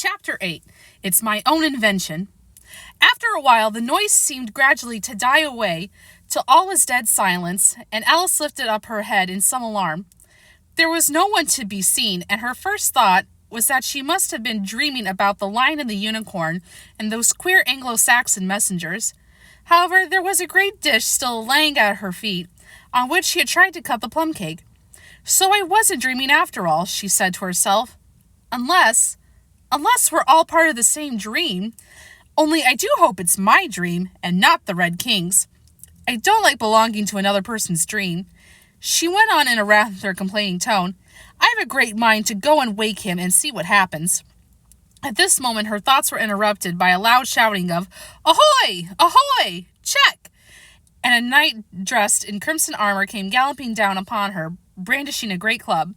Chapter 8. It's My Own Invention. After a while, the noise seemed gradually to die away till all was dead silence, and Alice lifted up her head in some alarm. There was no one to be seen, and her first thought was that she must have been dreaming about the Lion and the Unicorn and those queer Anglo-Saxon messengers. However, there was a great dish still laying at her feet, on which she had tried to cut the plum cake. So I wasn't dreaming after all, she said to herself. Unless we're all part of the same dream. Only I do hope it's my dream and not the Red King's. I don't like belonging to another person's dream. She went on in a rather complaining tone. I have a great mind to go and wake him and see what happens. At this moment her thoughts were interrupted by a loud shouting of, "Ahoy! Ahoy! Check!" And a knight dressed in crimson armor came galloping down upon her, brandishing a great club.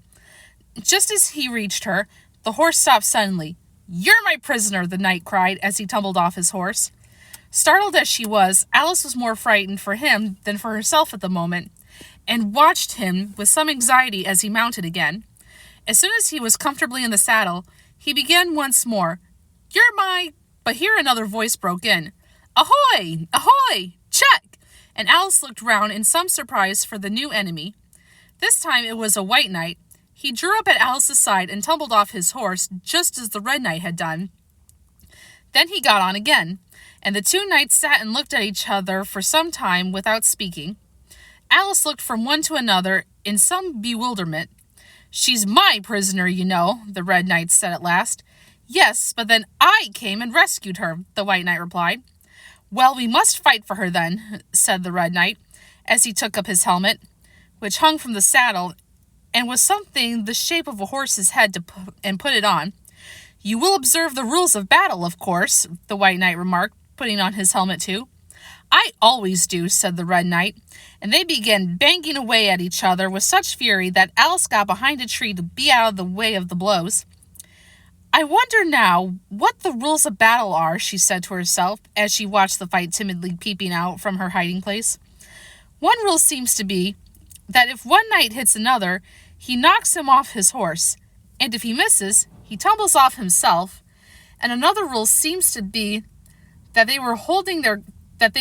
Just as he reached her, the horse stopped suddenly. "You're my prisoner," the knight cried as he tumbled off his horse. Startled as she was, Alice was more frightened for him than for herself at the moment, and watched him with some anxiety as he mounted again. As soon as he was comfortably in the saddle, he began once more, "You're my—" But here another voice broke in. "Ahoy! Ahoy! Check!" And Alice looked round in some surprise for the new enemy. This time it was a white knight. He drew up at Alice's side and tumbled off his horse, just as the red knight had done. Then he got on again, and the two knights sat and looked at each other for some time without speaking. Alice looked from one to another in some bewilderment. "She's my prisoner, you know," the red knight said at last. "Yes, but then I came and rescued her," the white knight replied. "Well, we must fight for her then," said the red knight, as he took up his helmet, which hung from the saddle, and was something the shape of a horse's head, and put it on. "You will observe the rules of battle, of course," the white knight remarked, putting on his helmet too. "I always do," said the red knight, and they began banging away at each other with such fury that Alice got behind a tree to be out of the way of the blows. "I wonder now what the rules of battle are," she said to herself, as she watched the fight timidly peeping out from her hiding place. "One rule seems to be that if one knight hits another, he knocks him off his horse, and if he misses, he tumbles off himself. And another rule seems to be that they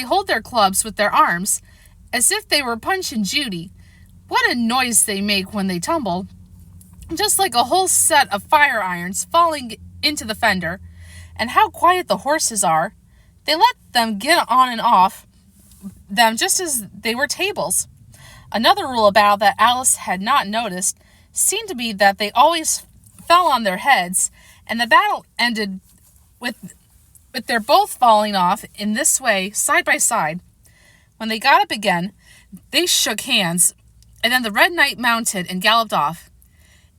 hold their clubs with their arms, as if they were Punch and Judy. What a noise they make when they tumble! Just like a whole set of fire irons falling into the fender. And how quiet the horses are! They let them get on and off them just as they were tables." Another rule about that Alice had not noticed seemed to be that they always fell on their heads, and the battle ended with their both falling off in this way, side by side. When they got up again, they shook hands, and then the red knight mounted and galloped off.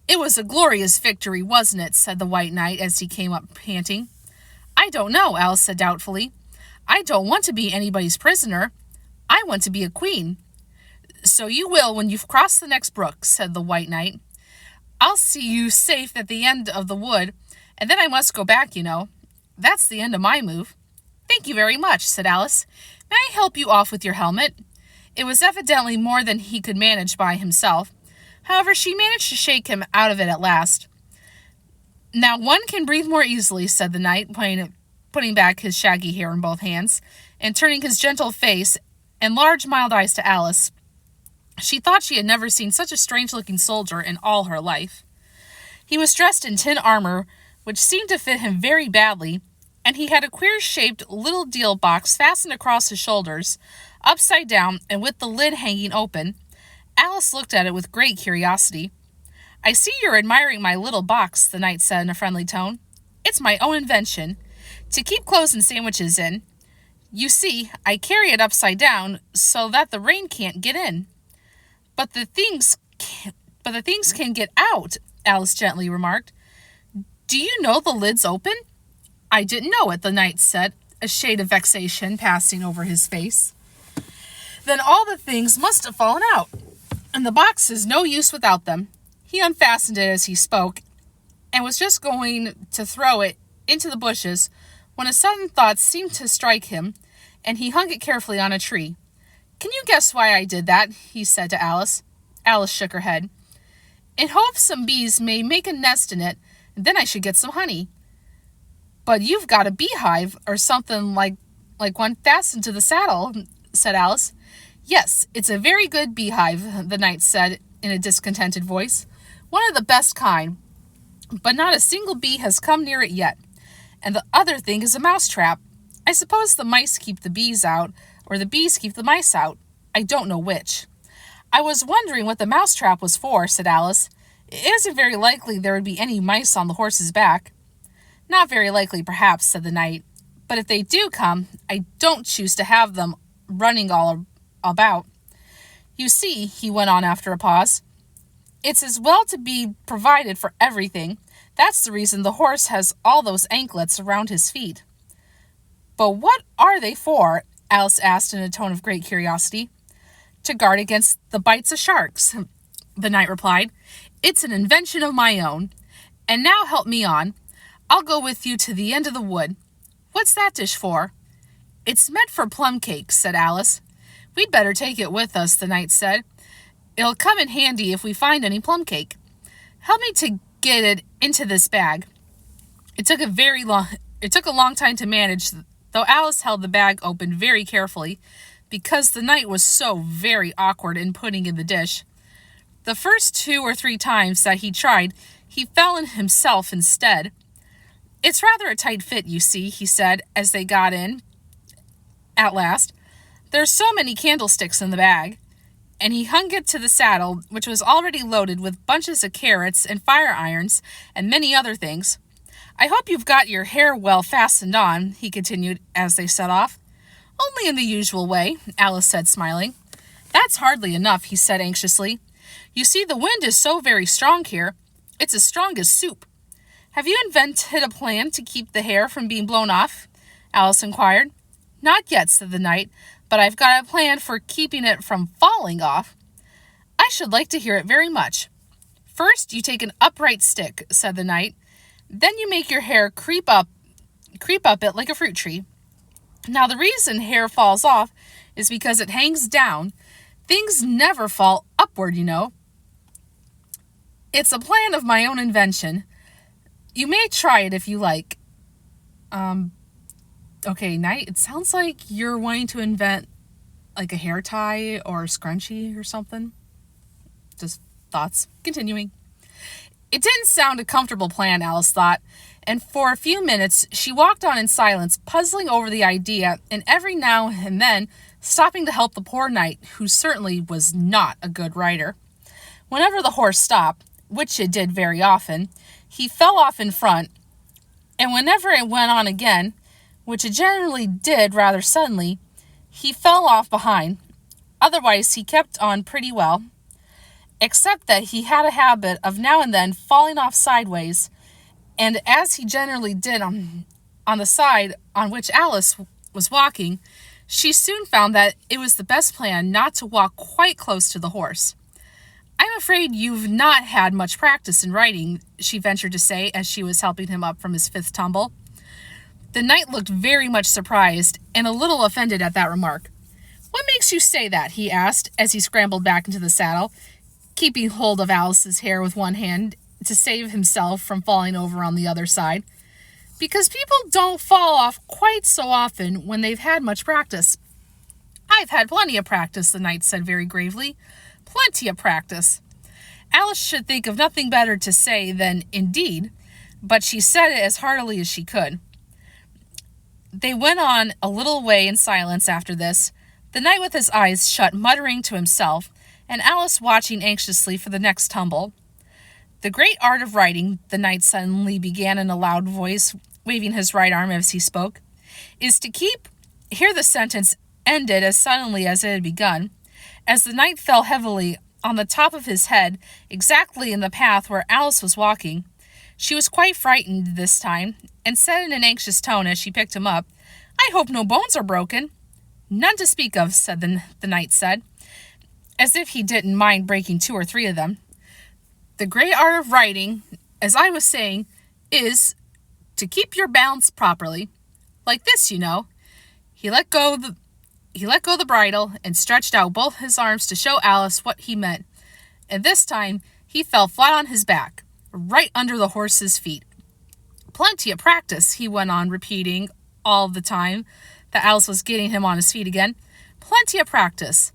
"It was a glorious victory, wasn't it?" said the white knight as he came up panting. "I don't know," Alice said doubtfully. "I don't want to be anybody's prisoner. I want to be a queen." "So you will when you've crossed the next brook," said the white knight. "I'll see you safe at the end of the wood, and then I must go back, you know. That's the end of my move." "Thank you very much," said Alice. "May I help you off with your helmet?" It was evidently more than he could manage by himself. However, she managed to shake him out of it at last. "Now one can breathe more easily," said the knight, putting back his shaggy hair in both hands, and turning his gentle face and large mild eyes to Alice. She thought she had never seen such a strange-looking soldier in all her life. He was dressed in tin armor, which seemed to fit him very badly, and he had a queer-shaped little deal box fastened across his shoulders, upside down and with the lid hanging open. Alice looked at it with great curiosity. "I see you're admiring my little box," the knight said in a friendly tone. "It's my own invention, to keep clothes and sandwiches in. You see, I carry it upside down so that the rain can't get in." But the things can get out," Alice gently remarked. "Do you know the lid's open?" "I didn't know it," the knight said, a shade of vexation passing over his face. "Then all the things must have fallen out, and the box is no use without them." He unfastened it as he spoke, and was just going to throw it into the bushes, when a sudden thought seemed to strike him, and he hung it carefully on a tree. "Can you guess why I did that?" he said to Alice. Alice shook her head. "In hopes some bees may make a nest in it, and then I should get some honey." But you've got a beehive or something like one fastened to the saddle, said Alice. Yes, it's a very good beehive, the knight said in a discontented voice. One of the best kind, but not a single bee has come near it yet. And the other thing is a mouse trap. I suppose the mice keep the bees out, or the bees keep the mice out. I don't know which. I was wondering what the mouse trap was for, said Alice. It isn't very likely there would be any mice on the horse's back. Not very likely, perhaps, said the knight. But if they do come, I don't choose to have them running all about. You see, he went on after a pause, it's as well to be provided for everything. That's the reason the horse has all those anklets around his feet. But what are they for? Alice asked in a tone of great curiosity. To guard against the bites of sharks, the knight replied. It's an invention of my own. And now help me on. I'll go with you to the end of the wood. What's that dish for? It's meant for plum cakes, said Alice. We'd better take it with us, the knight said. It'll come in handy if we find any plum cake. Help me to get it into this bag. It took a long time to manage, though Alice held the bag open very carefully, because the knight was so very awkward in putting in the dish. The first 2 or 3 times that he tried, he fell in himself instead. It's rather a tight fit, you see, he said, as they got in. At last, there's so many candlesticks in the bag. And he hung it to the saddle, which was already loaded with bunches of carrots and fire irons and many other things. I hope you've got your hair well fastened on, he continued as they set off. Only in the usual way, Alice said, smiling. That's hardly enough, he said anxiously. You see, the wind is so very strong here. It's as strong as soup. Have you invented a plan to keep the hair from being blown off? Alice inquired. Not yet, said the knight, but I've got a plan for keeping it from falling off. I should like to hear it very much. First, you take an upright stick, said the knight. Then you make your hair creep up it like a fruit tree. Now, the reason hair falls off is because it hangs down. Things never fall upward, you know. It's a plan of my own invention. You may try it if you like. Okay, Knight, it sounds like you're wanting to invent like a hair tie or a scrunchie or something. Just thoughts. Continuing. It didn't sound a comfortable plan, Alice thought, and for a few minutes she walked on in silence, puzzling over the idea, and every now and then stopping to help the poor knight, who certainly was not a good rider. Whenever the horse stopped, which it did very often, he fell off in front, and whenever it went on again, which it generally did rather suddenly, he fell off behind. Otherwise, he kept on pretty well, except that he had a habit of now and then falling off sideways, and as he generally did on the side on which Alice was walking, she soon found that it was the best plan not to walk quite close to the horse. I'm afraid you've not had much practice in riding, she ventured to say as she was helping him up from his 5th tumble. The knight looked very much surprised and a little offended at that remark. What makes you say that? He asked as he scrambled back into the saddle, keeping hold of Alice's hair with one hand to save himself from falling over on the other side. Because people don't fall off quite so often when they've had much practice. I've had plenty of practice, the knight said very gravely. Plenty of practice. Alice should think of nothing better to say than indeed, but she said it as heartily as she could. They went on a little way in silence after this, the knight with his eyes shut muttering to himself, and Alice watching anxiously for the next tumble. The great art of riding, the knight suddenly began in a loud voice, waving his right arm as he spoke, is to keep... Here the sentence ended as suddenly as it had begun, as the knight fell heavily on the top of his head, exactly in the path where Alice was walking. She was quite frightened this time, and said in an anxious tone as she picked him up, I hope no bones are broken. None to speak of, said the knight said, as if he didn't mind breaking 2 or 3 of them. The great art of riding, as I was saying, is to keep your balance properly. Like this, you know. He let go the bridle and stretched out both his arms to show Alice what he meant, and this time he fell flat on his back, right under the horse's feet. Plenty of practice, he went on repeating all the time that Alice was getting him on his feet again. Plenty of practice.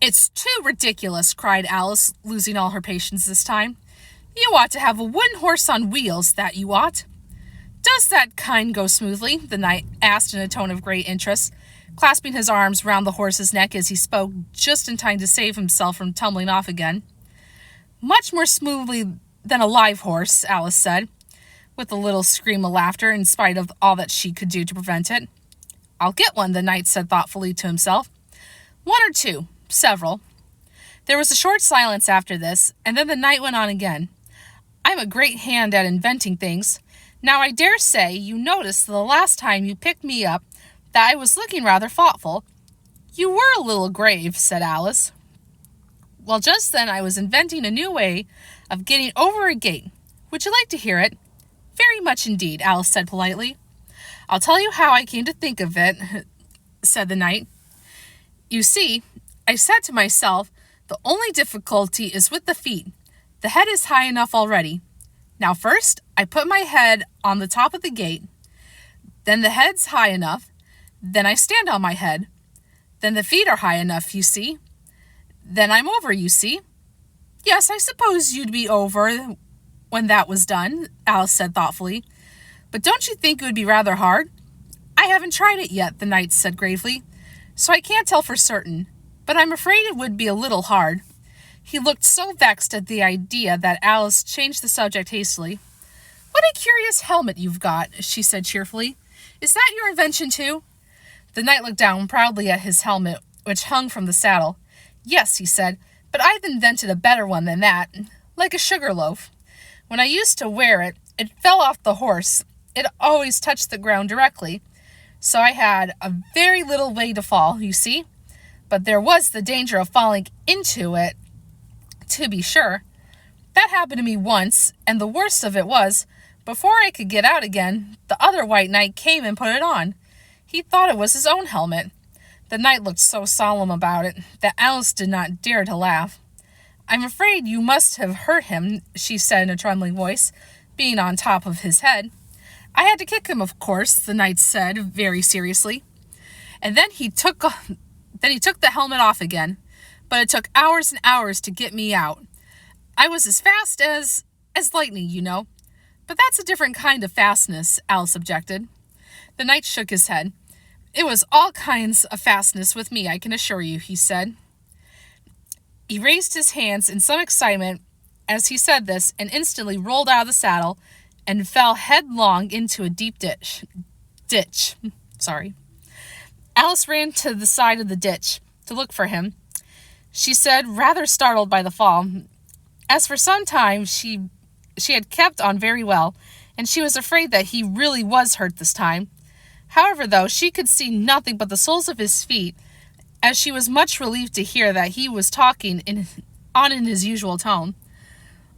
It's too ridiculous, cried Alice, losing all her patience this time. You ought to have a wooden horse on wheels, that you ought. Does that kind go smoothly? The knight asked in a tone of great interest, clasping his arms round the horse's neck as he spoke, just in time to save himself from tumbling off again. Much more smoothly than a live horse, Alice said, with a little scream of laughter in spite of all that she could do to prevent it. I'll get one, the knight said thoughtfully to himself. One or two, several. There was a short silence after this, and then the knight went on again. I'm a great hand at inventing things. Now I dare say you noticed the last time you picked me up that I was looking rather thoughtful. You were a little grave, said Alice. Well, just then I was inventing a new way of getting over a gate. Would you like to hear it? Very much indeed, Alice said politely. I'll tell you how I came to think of it, said the knight. You see, I said to myself, the only difficulty is with the feet. The head is high enough already. Now first, I put my head on the top of the gate. Then the head's high enough. Then I stand on my head. Then the feet are high enough, you see. Then I'm over, you see. Yes, I suppose you'd be over when that was done, Alice said thoughtfully. But don't you think it would be rather hard? I haven't tried it yet, the knight said gravely, so I can't tell for certain, but I'm afraid it would be a little hard. He looked so vexed at the idea that Alice changed the subject hastily. What a curious helmet you've got, she said cheerfully. Is that your invention too? The knight looked down proudly at his helmet, which hung from the saddle. Yes, he said, but I've invented a better one than that, like a sugar loaf. When I used to wear it, it fell off the horse. It always touched the ground directly, so I had a very little way to fall, you see. But there was the danger of falling into it, to be sure. That happened to me once, and the worst of it was, before I could get out again, the other white knight came and put it on. He thought it was his own helmet. The knight looked so solemn about it that Alice did not dare to laugh. I'm afraid you must have hurt him, she said in a trembling voice, being on top of his head. I had to kick him, of course, the knight said very seriously. And then he took the helmet off again, but it took hours and hours to get me out. I was as fast as lightning, you know. But that's a different kind of fastness, Alice objected. The knight shook his head. It was all kinds of fastness with me, I can assure you, he said. He raised his hands in some excitement as he said this and instantly rolled out of the saddle and fell headlong into a deep ditch. Alice ran to the side of the ditch to look for him. She said, rather startled by the fall. As for some time, she had kept on very well, and she was afraid that he really was hurt this time. However, though, she could see nothing but the soles of his feet, as she was much relieved to hear that he was talking in his usual tone.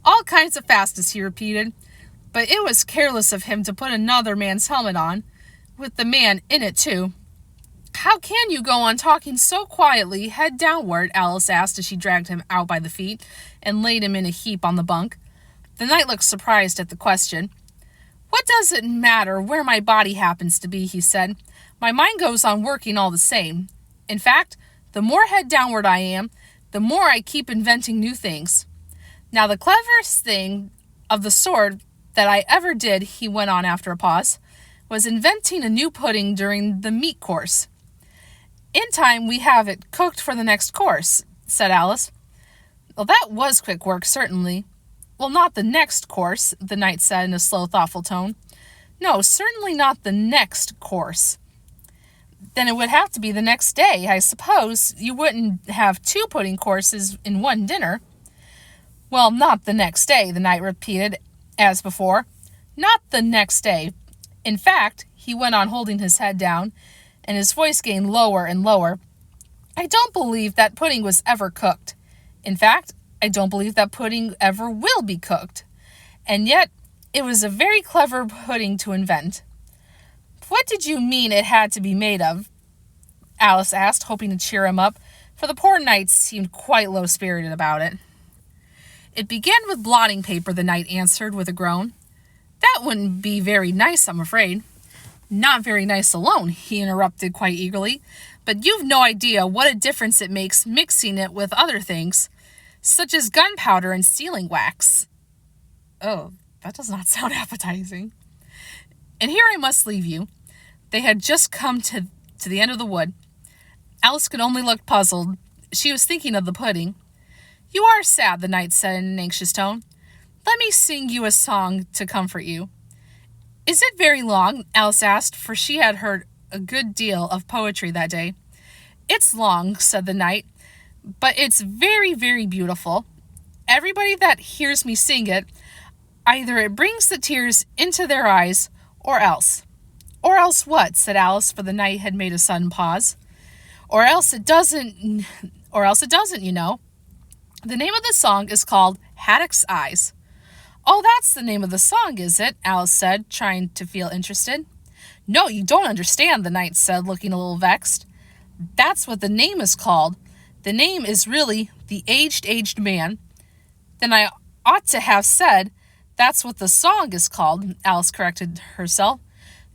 All kinds of fastness, he repeated, but it was careless of him to put another man's helmet on, with the man in it too. How can you go on talking so quietly, head downward? Alice asked as she dragged him out by the feet and laid him in a heap on the bunk. The knight looked surprised at the question. What does it matter where my body happens to be, he said. My mind goes on working all the same. In fact, the more head downward I am, the more I keep inventing new things. Now the cleverest thing of the sort that I ever did, he went on after a pause, was inventing a new pudding during the meat course. In time we have it cooked for the next course, said Alice. Well, that was quick work, certainly. Well, not the next course, the knight said in a slow, thoughtful tone. No, certainly not the next course. Then it would have to be the next day, I suppose. You wouldn't have 2 pudding courses in one dinner. Well, not the next day, the knight repeated, as before. Not the next day. In fact, he went on holding his head down, and his voice gained lower and lower. I don't believe that pudding was ever cooked. In fact, I don't believe that pudding ever will be cooked. And yet, it was a very clever pudding to invent. What did you mean it had to be made of? Alice asked, hoping to cheer him up, for the poor knight seemed quite low-spirited about it. It began with blotting paper, the knight answered with a groan. That wouldn't be very nice, I'm afraid. Not very nice alone, he interrupted quite eagerly, but you've no idea what a difference it makes mixing it with other things, such as gunpowder and sealing wax. Oh, that does not sound appetizing. And here I must leave you. They had just come to the end of the wood. Alice could only look puzzled. She was thinking of the pudding. You are sad, the knight said in an anxious tone. Let me sing you a song to comfort you. Is it very long? Alice asked, for she had heard a good deal of poetry that day. It's long, said the knight, but it's very, very beautiful. Everybody that hears me sing it, either it brings the tears into their eyes, or else. Or else what? Said Alice, for the knight had made a sudden pause. Or else it doesn't, you know. The name of the song is called Haddock's Eyes. Oh, that's the name of the song, is it? Alice said, trying to feel interested. No, you don't understand, the knight said, looking a little vexed. That's what the name is called. The name is really The Aged Man. Then I ought to have said, that's what the song is called, Alice corrected herself.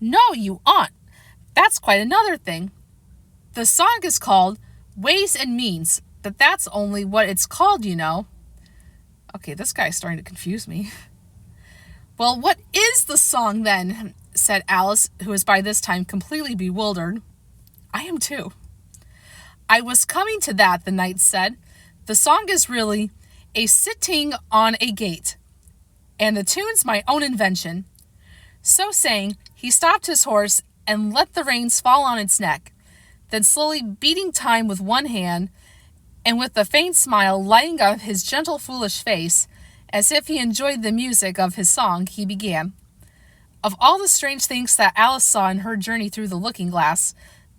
No, you aren't. That's quite another thing. The song is called Ways and Means, but that's only what it's called, you know. Okay, this guy's starting to confuse me. Well, what is the song then? Said Alice, who was by this time completely bewildered. I am too. I was coming to that, the knight said. The song is really A Sitting on a Gate, and the tune's my own invention. So saying, he stopped his horse and let the reins fall on its neck, then slowly beating time with one hand, and with a faint smile lighting up his gentle, foolish face, as if he enjoyed the music of his song, he began. Of all the strange things that Alice saw in her journey through the looking-glass,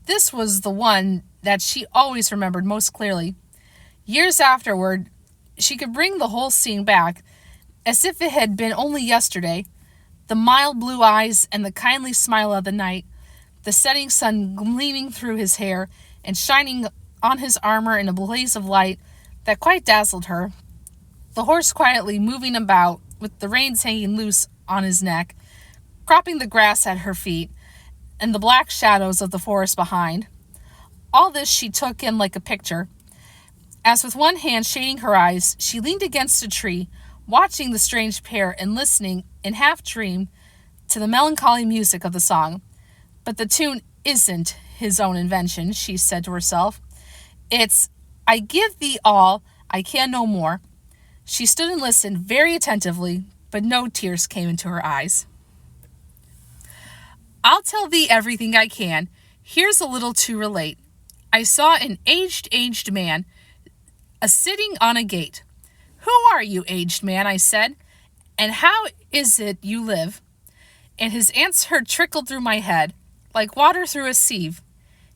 this was the one that she always remembered most clearly. Years afterward, she could bring the whole scene back, as if it had been only yesterday. The mild blue eyes and the kindly smile of the knight, the setting sun gleaming through his hair and shining on his armor in a blaze of light that quite dazzled her, the horse quietly moving about with the reins hanging loose on his neck, cropping the grass at her feet, and the black shadows of the forest behind. All this she took in like a picture, as with one hand shading her eyes, she leaned against a tree, watching the strange pair and listening in half-dream to the melancholy music of the song. But the tune isn't his own invention, she said to herself. It's, I give thee all, I can no more. She stood and listened very attentively, but no tears came into her eyes. I'll tell thee everything I can. Here's a little to relate. I saw an aged man, a-sitting on a gate. Who are you, aged man? I said, and how is it you live? And his answer trickled through my head, like water through a sieve.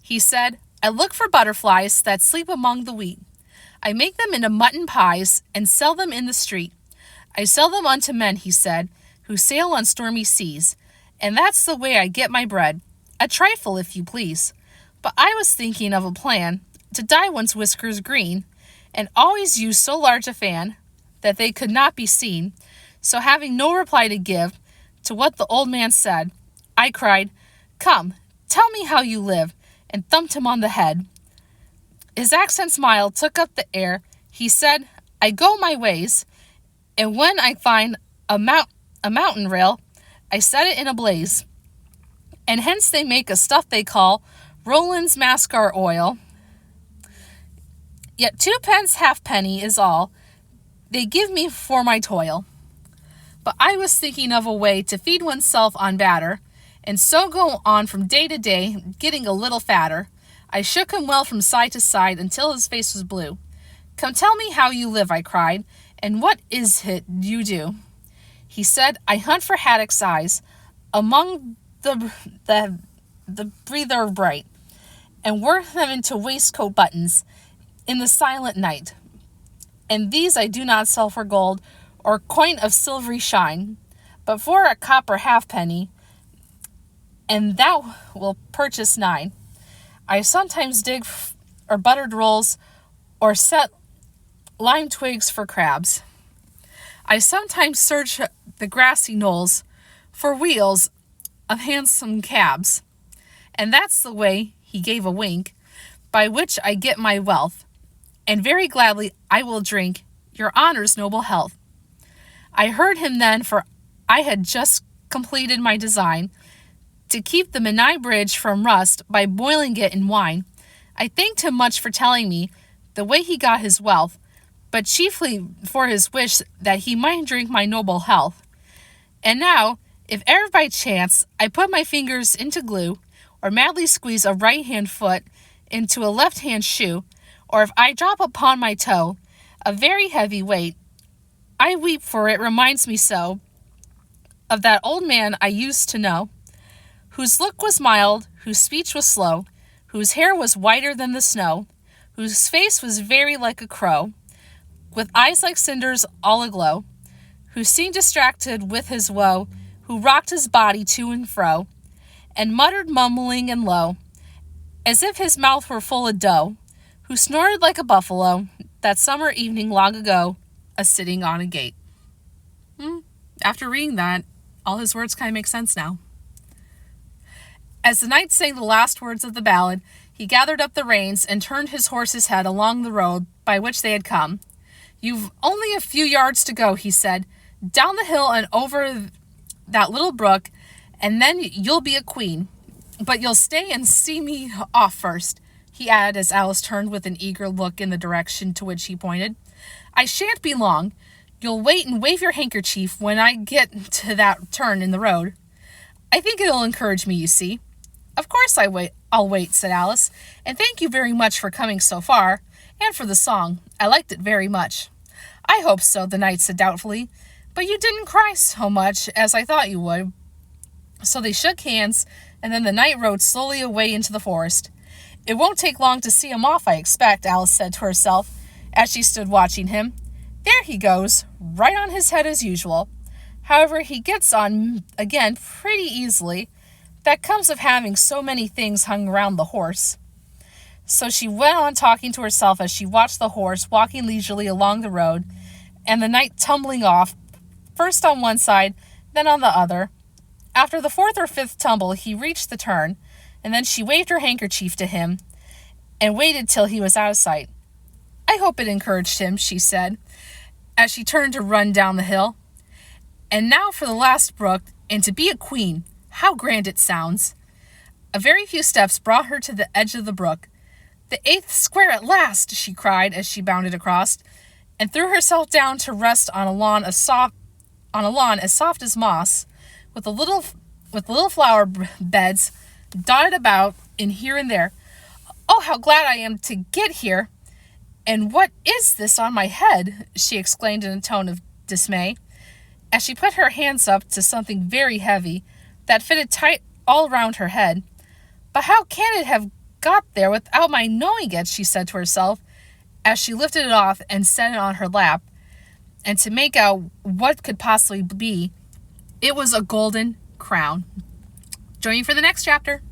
He said, I look for butterflies that sleep among the wheat. I make them into mutton pies and sell them in the street. I sell them unto men, he said, who sail on stormy seas, and that's the way I get my bread. A trifle, if you please. But I was thinking of a plan to dye one's whiskers green, and always use so large a fan that they could not be seen. So having no reply to give to what the old man said, I cried, Come, tell me how you live, and thumped him on the head. His accent smile took up the air. He said, I go my ways, and when I find a mountain rail, I set it in a blaze. And hence they make a stuff they call Roland's Mascar Oil. Yet 2 pence halfpenny is all they give me for my toil. But I was thinking of a way to feed oneself on batter, and so go on from day to day, getting a little fatter. I shook him well from side to side until his face was blue. Come tell me how you live, I cried, and what is it you do? He said, I hunt for haddock's eyes among the breather bright, and work them into waistcoat buttons in the silent night. And these I do not sell for gold or coin of silvery shine, but for a copper halfpenny, and thou wilt purchase 9. I sometimes dig or buttered rolls, or set lime twigs for crabs. I sometimes search the grassy knolls for wheels of hansom cabs. And that's the way, he gave a wink, by which I get my wealth, and very gladly I will drink your honour's noble health. I heard him then, for I had just completed my design to keep the Menai Bridge from rust by boiling it in wine. I thanked him much for telling me the way he got his wealth, but chiefly for his wish that he might drink my noble health. And now, if e'er by chance I put my fingers into glue, or madly squeeze a right-hand foot into a left-hand shoe, or if I drop upon my toe a very heavy weight, I weep, for it reminds me so of that old man I used to know, whose look was mild, whose speech was slow, whose hair was whiter than the snow, whose face was very like a crow, with eyes like cinders all aglow, who seemed distracted with his woe, who rocked his body to and fro, and muttered mumbling and low, as if his mouth were full of dough, who snored like a buffalo that summer evening long ago, a-sitting on a gate. After reading that, all his words kind of make sense now. As the knight sang the last words of the ballad, he gathered up the reins and turned his horse's head along the road by which they had come. "You've only a few yards to go," he said, "down the hill and over that little brook, and then you'll be a queen. But you'll stay and see me off first," he added as Alice turned with an eager look in the direction to which he pointed. "I shan't be long. You'll wait and wave your handkerchief when I get to that turn in the road. I think it'll encourage me, you see." "Of course I'll wait," said Alice, "and thank you very much for coming so far, and for the song. I liked it very much." "I hope so," the knight said doubtfully, "but you didn't cry so much as I thought you would." So they shook hands, and then the knight rode slowly away into the forest. "It won't take long to see him off, I expect," Alice said to herself, as she stood watching him. "There he goes, right on his head as usual. However, he gets on again pretty easily. That comes of having so many things hung around the horse." So she went on talking to herself as she watched the horse walking leisurely along the road, and the knight tumbling off, first on one side, then on the other. After the fourth or fifth tumble, he reached the turn, and then she waved her handkerchief to him, and waited till he was out of sight. "I hope it encouraged him," she said, as she turned to run down the hill. "And now for the last brook, and to be a queen. How grand it sounds." A very few steps brought her to the edge of the brook. "The 8th square at last," she cried as she bounded across, and threw herself down to rest on a lawn as soft as moss, with little flower beds dotted about in here and there. "Oh, how glad I am to get here! And what is this on my head?" she exclaimed in a tone of dismay, as she put her hands up to something very heavy that fitted tight all round her head. "But how can it have got there without my knowing it?" she said to herself, as she lifted it off and set it on her lap, and to make out what could possibly be, it was a golden crown. Join me for the next chapter.